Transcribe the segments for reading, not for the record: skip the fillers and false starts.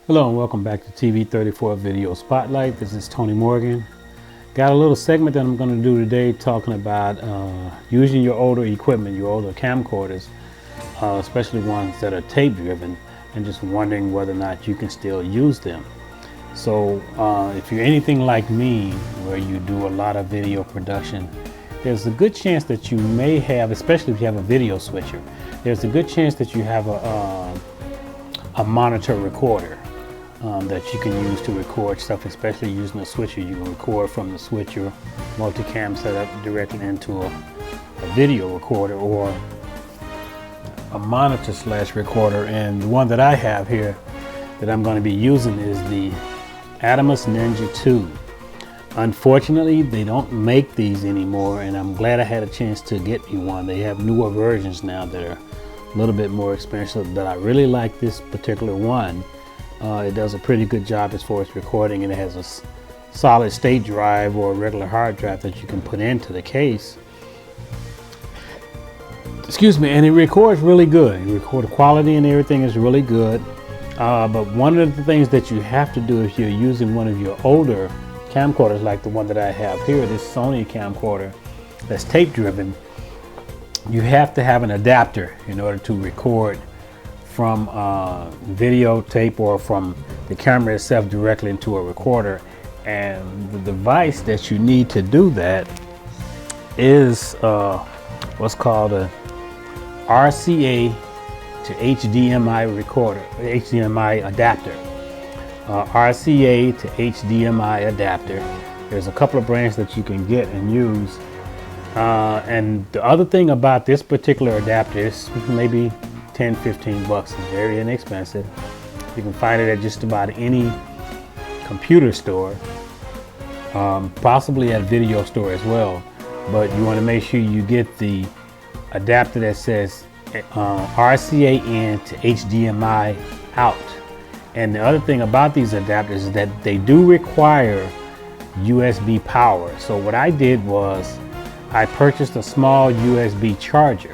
Hello and welcome back to TV34 Video Spotlight. This is Tony Morgan. Got a little segment that I'm going to do today talking about using your older equipment, your older camcorders, especially ones that are tape driven, and just wondering whether or not you can still use them. So if you're anything like me, where you do a lot of video production, there's a good chance that you may have, especially if you have a video switcher, there's a good chance that you have a monitor recorder that you can use to record stuff, especially using a switcher. You can record from the switcher, multicam setup directly into a video recorder or a monitor slash recorder. And the one that I have here that I'm going to be using is the Atomos Ninja 2. Unfortunately, they don't make these anymore, and I'm glad I had a chance to get me one. They have newer versions now that are a little bit more expensive, but I really like this particular one. It does a pretty good job as far as recording, and it has a solid state drive or a regular hard drive that you can put into the case. Excuse me, and it records really good. You record the quality and everything is really good. But one of the things that you have to do if you're using one of your older camcorders, like the one that I have here, this Sony camcorder that's tape driven, you have to have an adapter in order to record from videotape or from the camera itself directly into a recorder. And the device that you need to do that is what's called a RCA to HDMI recorder, HDMI adapter. RCA to HDMI adapter. There's a couple of brands that you can get and use. And the other thing about this particular adapter is maybe 10-15 bucks. It's very inexpensive. You can find it at just about any computer store, possibly at a video store as well. But you want to make sure you get the adapter that says RCA in to HDMI out. And the other thing about these adapters is that they do require USB power. So what I did was I purchased a small USB charger,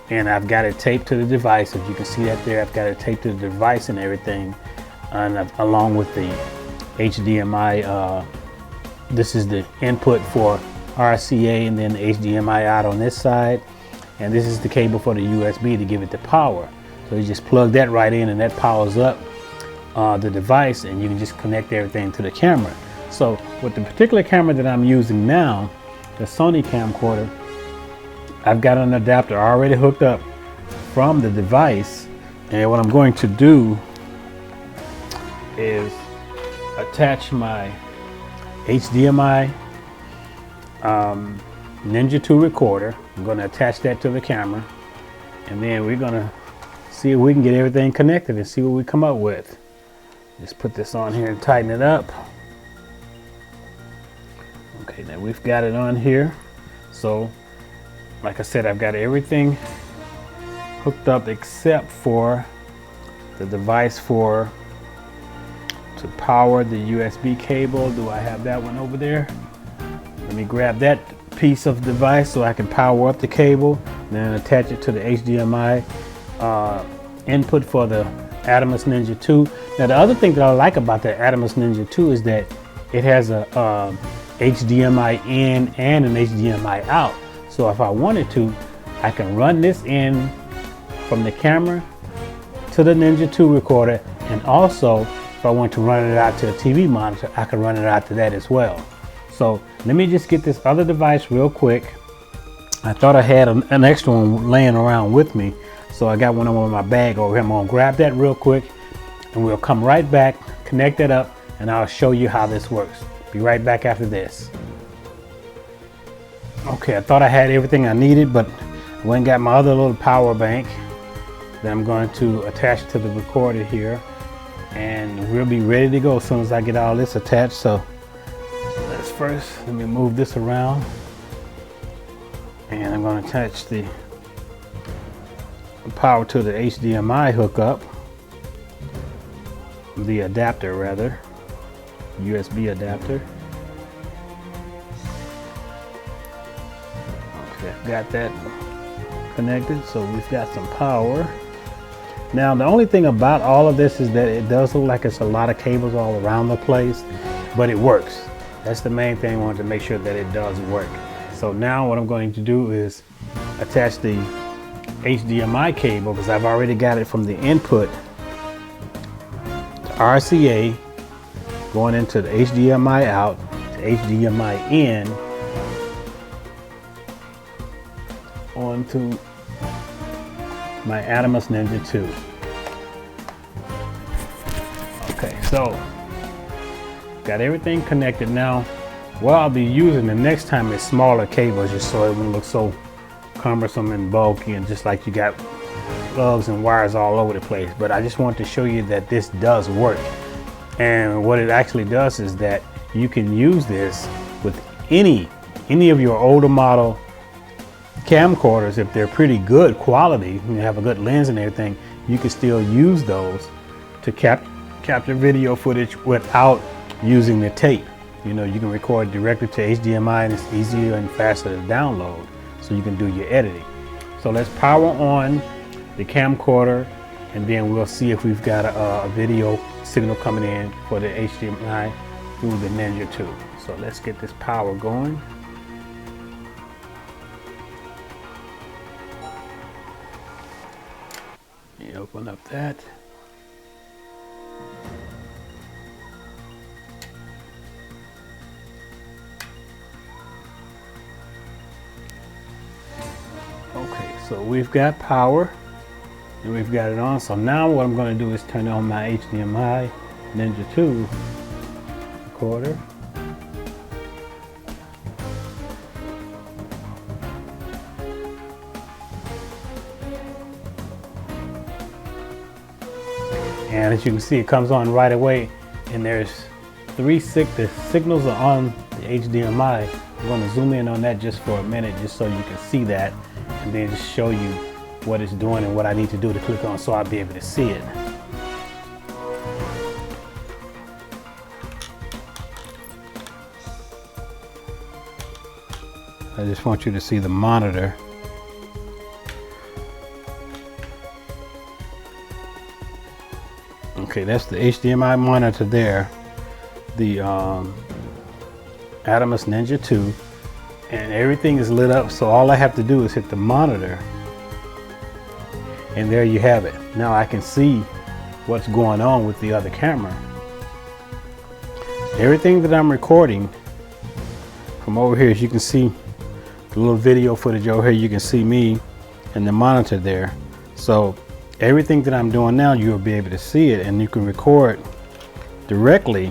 and I've got it taped to the device. If you can see that there, I've got it taped to the device and everything, and along with the HDMI. This is the input for RCA, and then the HDMI out on this side, and this is the cable for the USB to give it the power. So you just plug that right in, and that powers up the device, and you can just connect everything to the camera. So with the particular camera that I'm using now, the Sony camcorder, I've got an adapter already hooked up from the device, and what I'm going to do is attach my HDMI Ninja 2 recorder. I'm going to attach that to the camera, and then we're going to see if we can get everything connected and see what we come up with. Just put this on here and tighten it up. Okay, now we've got it on here. So like I said, I've got everything hooked up except for the device to power the USB cable. Do I have that one over there? Let me grab that piece of device so I can power up the cable, then attach it to the HDMI input for the Atomos Ninja 2. Now the other thing that I like about the Atomos Ninja 2 is that it has a HDMI in and an HDMI out. So if I wanted to, I can run this in from the camera to the Ninja 2 recorder, and also if I want to run it out to a TV monitor, I can run it out to that as well. So let me just get this other device real quick. I thought I had an extra one laying around with me, so I got one in my bag over here. I'm gonna grab that real quick, and we'll come right back, connect it up, and I'll show you how this works. Be right back after this. Okay, I thought I had everything I needed, but I went and got my other little power bank that I'm going to attach to the recorder here, and we'll be ready to go as soon as I get all this attached. So let me move this around, and I'm going to attach the power to the HDMI hookup, the adapter rather, USB adapter. Okay, got that connected, so we've got some power. Now the only thing about all of this is that it does look like it's a lot of cables all around the place, but it works. That's the main thing. I wanted to make sure that it does work. So now what I'm going to do is attach the HDMI cable, because I've already got it from the input to RCA going into the HDMI out to HDMI in onto my Atomos Ninja 2. Okay, so got everything connected now. What I'll be using the next time is smaller cables, just so it won't look so cumbersome and bulky and just like you got plugs and wires all over the place. But I just want to show you that this does work. And what it actually does is that you can use this with any of your older model camcorders. If they're pretty good quality, you have a good lens and everything, you can still use those to capture video footage without using the tape. You know, you can record directly to HDMI and it's easier and faster to download, so you can do your editing. So let's power on the camcorder, and then we'll see if we've got a video signal coming in for the HDMI through the Ninja 2. So let's get this power going. You open up that. Okay, so we've got power and we've got it on. So now what I'm going to do is turn on my HDMI Ninja 2 recorder. And as you can see, it comes on right away, and there's the signals are on the HDMI. I'm going to zoom in on that just for a minute, just so you can see that, and then just show you what it's doing and what I need to do to click on so I'll be able to see it. I just want you to see the monitor. Okay, that's the HDMI monitor there, the Atomos Ninja 2, and everything is lit up, so all I have to do is hit the monitor, and there you have it. Now I can see what's going on with the other camera. Everything that I'm recording from over here, as you can see the little video footage over here, you can see me and the monitor there. So everything that I'm doing now, you'll be able to see it, and you can record directly.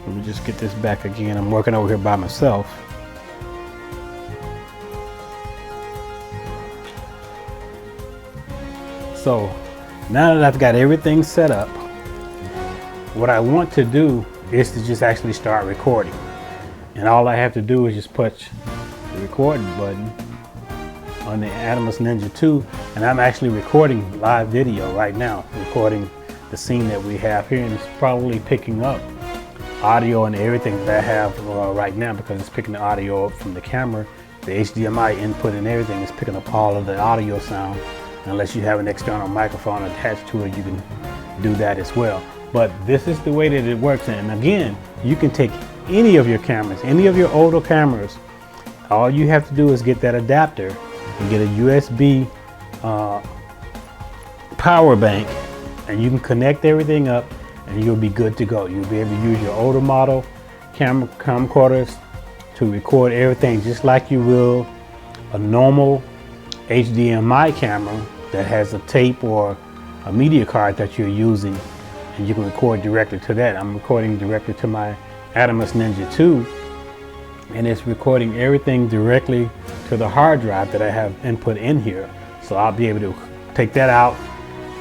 Let me just get this back again. I'm working over here by myself. So now that I've got everything set up, what I want to do is to just actually start recording. And all I have to do is just push the recording button on the Atomos Ninja 2, and I'm actually recording live video right now, recording the scene that we have here, and it's probably picking up audio and everything that I have right now, because it's picking the audio up from the camera. The HDMI input and everything is picking up all of the audio sound. Unless you have an external microphone attached to it, you can do that as well. But this is the way that it works. And again, you can take any of your cameras, any of your older cameras. All you have to do is get that adapter and get a USB power bank, and you can connect everything up and you'll be good to go. You'll be able to use your older model camcorders to record everything just like you will a normal HDMI camera that has a tape or a media card that you're using, and you can record directly to that. I'm recording directly to my Atomos Ninja 2, and it's recording everything directly to the hard drive that I have input in here. So I'll be able to take that out,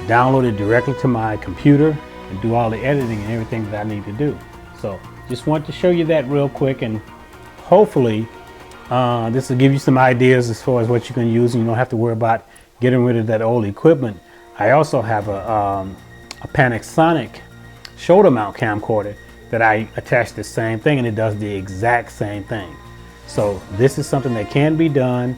download it directly to my computer, and do all the editing and everything that I need to do. So just want to show you that real quick, and hopefully this will give you some ideas as far as what you can use, and you don't have to worry about getting rid of that old equipment. I also have a Panasonic shoulder mount camcorder that I attach the same thing, and it does the exact same thing. So this is something that can be done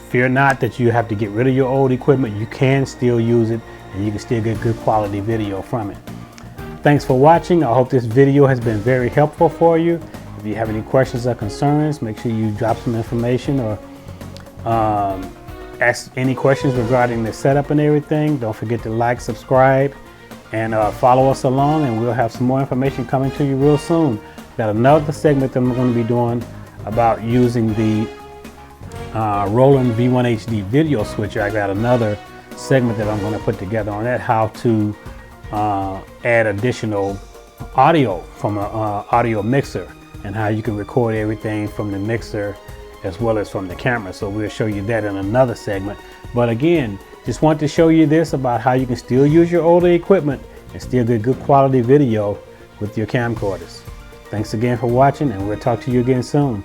fear not that you have to get rid of your old equipment. You can still use it, and you can still get good quality video from it. Thanks for watching. I hope this video has been very helpful for you. If you have any questions or concerns, make sure you drop some information or ask any questions regarding the setup and everything. Don't forget to like, subscribe, and follow us along, and we'll have some more information coming to you real soon. Got another segment that I'm going to be doing about using the Roland V1 HD video switcher. I got another segment that I'm going to put together on that, how to add additional audio from an audio mixer, and how you can record everything from the mixer as well as from the camera. So we'll show you that in another segment. But again, just want to show you this about how you can still use your older equipment and still get good quality video with your camcorders. Thanks again for watching, and we'll talk to you again soon.